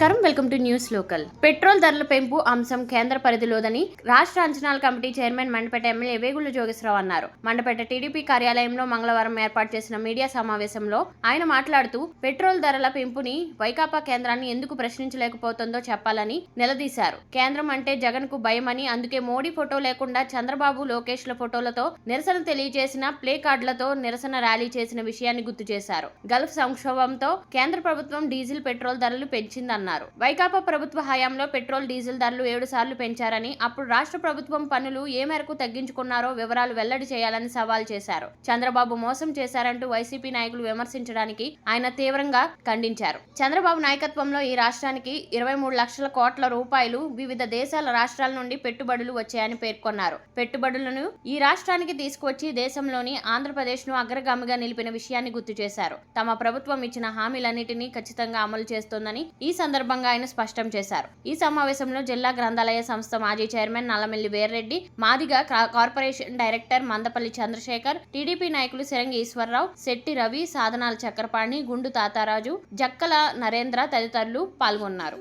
నమస్కారం, welcome to news local. Petrol ధరల పెంపు అంశం కేంద్ర పరిధిలోదని రాష్ట్ర అంచనాల committee chairman Mandapeta MLA Vegulla Jogeswara Rao అన్నారు. మండపేట టీడీపీ కార్యాలయంలో మంగళవారం ఏర్పాటు చేసిన మీడియా సమావేశంలో ఆయన మాట్లాడుతూ పెట్రోల్ ధరల పెంపుని వైకాపా కేంద్రాన్ని ఎందుకు ప్రశ్నించలేకపోతుందో చెప్పాలని నిలదీశారు. కేంద్రం అంటే జగన్ కు భయమని, అందుకే మోడీ ఫోటో లేకుండా చంద్రబాబు, లోకేష్ల ఫోటోలతో నిరసన తెలియజేసిన ప్లే కార్డులతో నిరసన ర్యాలీ చేసిన విషయాన్ని గుర్తు చేశారు. గల్ఫ్ సంక్షోభంతో కేంద్ర ప్రభుత్వం డీజిల్, పెట్రోల్ ధరలు పెంచిందన్నారు. వైకాపా ప్రభుత్వ హయాంలో పెట్రోల్, డీజిల్ ధరలు 7 సార్లు పెంచారని, అప్పుడు రాష్ట్ర ప్రభుత్వం పన్నులు ఏ మేరకు తగ్గించుకున్నారో వివరాలు వెల్లడి చేయాలని సవాల్ చేశారు. చంద్రబాబు మోసం చేశారంటూ వైసీపీ నాయకులు విమర్శించడానికి ఆయన తీవ్రంగా ఖండించారు. చంద్రబాబు నాయకత్వంలో ఈ రాష్ట్రానికి 23 లక్షల కోట్ల రూపాయలు వివిధ దేశాల రాష్ట్రాల నుండి పెట్టుబడులు వచ్చాయని పేర్కొన్నారు. పెట్టుబడులను ఈ రాష్ట్రానికి తీసుకువచ్చి దేశంలోని ఆంధ్రప్రదేశ్ ను అగ్రగామిగా నిలిపిన విషయాన్ని గుర్తు చేశారు. తమ ప్రభుత్వం ఇచ్చిన హామీలన్నిటినీ ఖచ్చితంగా అమలు చేస్తోందని ఈ సందర్భంగా ఆయన స్పష్టం చేశారు. ఈ సమావేశంలో జిల్లా గ్రంథాలయ సంస్థ మాజీ chairman Nallamilli Veerareddy, Madiga corporation director Mandapalli Chandrasekhar, TDP నాయకులు సిరంగి ఈశ్వరరావు, శెట్టి రవి, సాధనాల చక్రపాణి, గుండు తాతారాజు, జక్కల నరేంద్ర తదితరులు పాల్గొన్నారు.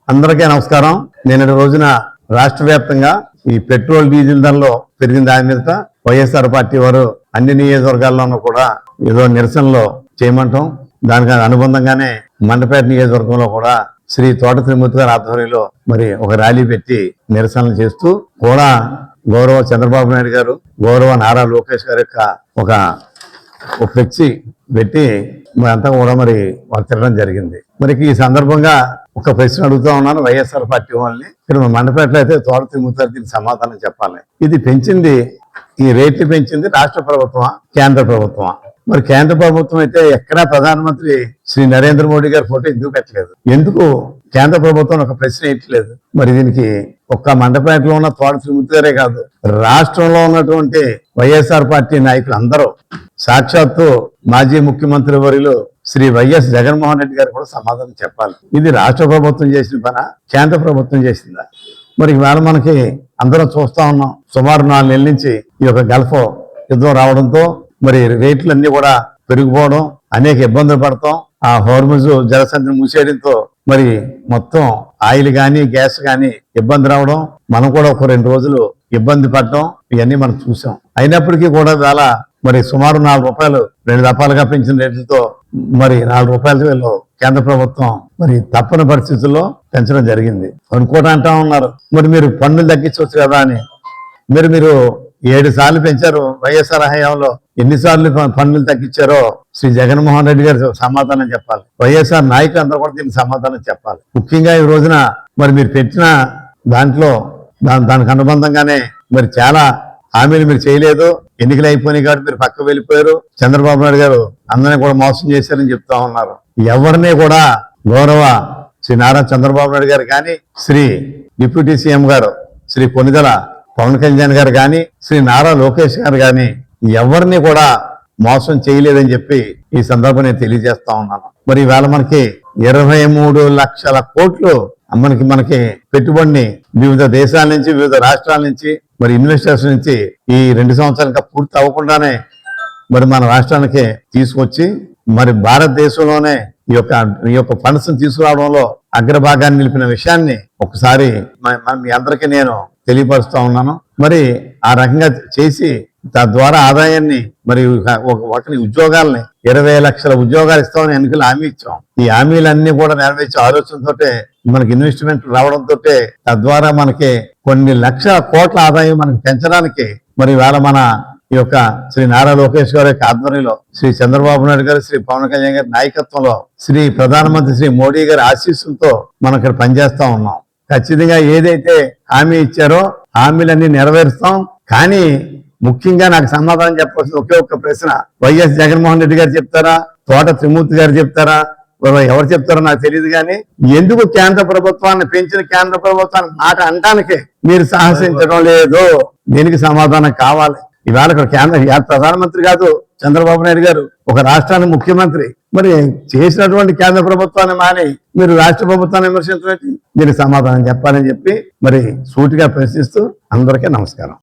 అందరికీ నమస్కారం. నిన్నటి రోజున రాష్ట్ర వ్యాప్తంగా ఈ పెట్రోల్, డీజిల్ ధరలో పెరిగిన దాని మీద వైఎస్ఆర్ పార్టీ వారు అన్ని నియోజకవర్గాల్లోనూ కూడా ఏదో నిరసనలో చేయమంటాం. దానికి అనుబంధంగానే మండపేట నియోజకవర్గంలో కూడా శ్రీ తోట త్రిమూర్తి గారి ఆధ్వర్యంలో మరి ఒక ర్యాలీ పెట్టి నిరసనలు చేస్తూ కూడా గౌరవ చంద్రబాబు నాయుడు గారు, గౌరవ నారా లోకేష్ గారి యొక్క ఒక ఫ్లెక్సీ పెట్టి అంతా కూడా మరి వాళ్ళు తిరగడం జరిగింది. మరి ఈ సందర్భంగా ఒక ప్రశ్న అడుగుతా ఉన్నాను వైఎస్ఆర్ పార్టీ వాళ్ళని. ఇక్కడ మండపేటలో అయితే తోట త్రిమూర్తి గారు దీనికి సమాధానం చెప్పాలి. ఇది పెంచింది, ఈ రేట్లు పెంచింది రాష్ట్ర ప్రభుత్వమా, కేంద్ర ప్రభుత్వమా? మరి కేంద్ర ప్రభుత్వం అయితే ఎక్కడా ప్రధానమంత్రి శ్రీ నరేంద్ర మోడీ గారి ఫోటో ఎందుకు పెట్టలేదు? ఎందుకు కేంద్ర ప్రభుత్వం ఒక ప్రశ్న ఇట్లేదు? మరి దీనికి ఒక్క మండపేటలో ఉన్న తోట త్రిమూర్తి గారే కాదు, రాష్ట్రంలో ఉన్నటువంటి వైఎస్ఆర్ పార్టీ నాయకులు అందరూ, సాక్షాత్తు మాజీ ముఖ్యమంత్రి వర్యులు శ్రీ వైఎస్ జగన్మోహన్ రెడ్డి గారు కూడా సమాధానం చెప్పాలి. ఇది రాష్ట్ర ప్రభుత్వం చేసిన పనా, కేంద్ర ప్రభుత్వం చేసిందా? మరి ఇవాళ మనకి అందరం చూస్తా ఉన్నాం. సుమారు 4 నెలల నుంచి ఈ యొక్క గల్ఫ్ యుద్ధం రావడంతో మరి రేట్లన్నీ కూడా పెరిగిపోవడం, అనేక ఇబ్బందులు పడతాం. ఆ హోర్ముజ్ జలసంధిని మూసేయడంతో మరి మొత్తం ఆయిల్ కానీ గ్యాస్ కానీ ఇబ్బంది రావడం, మనం కూడా ఒక 2 రోజులు ఇబ్బంది పడటం, ఇవన్నీ మనం చూసాం. అయినప్పటికీ కూడా వేళ మరి సుమారు 4 రూపాయలు 2 దఫాలుగా పెంచిన రేట్లతో మరి 4 రూపాయలతో వీళ్ళు కేంద్ర ప్రభుత్వం మరి తప్పని పరిస్థితుల్లో పెంచడం జరిగింది. అనుకోట అంటా ఉన్నారు, మరి మీరు పన్నులు తగ్గించవచ్చు కదా అని. మీరు 7 సార్లు పెంచారు వైఎస్ఆర్ హయాంలో. ఎన్నిసార్లు పన్నులు తగ్గించారో శ్రీ జగన్మోహన్ రెడ్డి గారు సమాధానం చెప్పాలి. వైఎస్ఆర్ నాయకులు అందరూ కూడా దీనికి సమాధానం చెప్పాలి. ముఖ్యంగా ఈ రోజున మరి మీరు పెట్టిన దాంట్లో దానికి అనుబంధంగానే మరి చాలా హామీలు మీరు చేయలేదు. ఎన్నికలు అయిపోయినాయి కాబట్టి మీరు పక్క వెళ్ళిపోయారు. చంద్రబాబు నాయుడు గారు అందరినీ కూడా మోసం చేశారని చెప్తా ఉన్నారు. ఎవరిని కూడా గౌరవ శ్రీ నారా చంద్రబాబు నాయుడు గారు కానీ, శ్రీ డిప్యూటీ సీఎం గారు శ్రీ కొనిదెల పవన్ కళ్యాణ్ గారు కానీ, శ్రీ నారా లోకేష్ గారు కానీ ఎవరిని కూడా మోసం చేయలేదని చెప్పి ఈ సందర్భం నేను తెలియజేస్తా ఉన్నాను. మరి ఈవేళ మనకి 23 లక్షల కోట్లు మనకి పెట్టుబడిని వివిధ దేశాల నుంచి, వివిధ రాష్ట్రాల నుంచి, మరి ఇన్వెస్టర్స్ నుంచి ఈ 2 సంవత్సరాలు ఇంకా పూర్తి అవ్వకుండానే మరి మన రాష్ట్రానికి తీసుకొచ్చి మరి భారతదేశంలోనే ఈ యొక్క ఫండ్స్ తీసుకురావడంలో అగ్రభాగాన్ని నిలిపిన విషయాన్ని ఒకసారి మీ అందరికీ నేను తెలియపరుస్తా ఉన్నాను. మరి ఆ రకంగా చేసి తద్వారా ఆదాయాన్ని మరి ఒకరి ఉద్యోగాలని 20 లక్షల ఉద్యోగాలు ఇస్తామని ఎన్నికలు హామీ ఇచ్చాం. ఈ హామీలన్నీ కూడా నెరవేర్చే ఆలోచనతో మనకి ఇన్వెస్ట్మెంట్ రావడంతో తద్వారా మనకి కొన్ని లక్షల కోట్ల ఆదాయం మనకి పెంచడానికి మరి వేళ మన ఈ యొక్క శ్రీ నారా లోకేష్ గారి యొక్క ఆధ్వర్యంలో, శ్రీ చంద్రబాబు నాయుడు గారు, శ్రీ పవన్ కళ్యాణ్ గారి నాయకత్వంలో, శ్రీ ప్రధానమంత్రి శ్రీ మోడీ గారి ఆశీస్సులతో మనం ఇక్కడ పనిచేస్తా ఉన్నాం. ఖచ్చితంగా ఏదైతే హామీ ఇచ్చారో హామీలన్నీ నెరవేరుస్తాం. కానీ ముఖ్యంగా నాకు సమాధానం చెప్పాల్సిన ఒకే ఒక్క ప్రశ్న, వైఎస్ జగన్మోహన్ రెడ్డి గారు చెప్తారా, తోట త్రిమూర్తి గారు చెప్తారా, ఎవరు చెప్తారో నాకు తెలియదు. కానీ ఎందుకు కేంద్ర ప్రభుత్వాన్ని పెంచిన కేంద్ర ప్రభుత్వాన్ని మాట అనడానికి మీరు సాహసించడం లేదు? దీనికి సమాధానం కావాలి. ఇవాళ ఇక్కడ ప్రధానమంత్రి కాదు చంద్రబాబు నాయుడు గారు, ఒక రాష్ట్రానికి ముఖ్యమంత్రి. మరి చేసినటువంటి కేంద్ర ప్రభుత్వాన్ని మాని మీరు రాష్ట్ర ప్రభుత్వాన్ని విమర్శించడానికి దీనికి సమాధానం చెప్పాలని చెప్పి మరి సూటిగా ప్రశ్నిస్తూ అందరికీ నమస్కారం.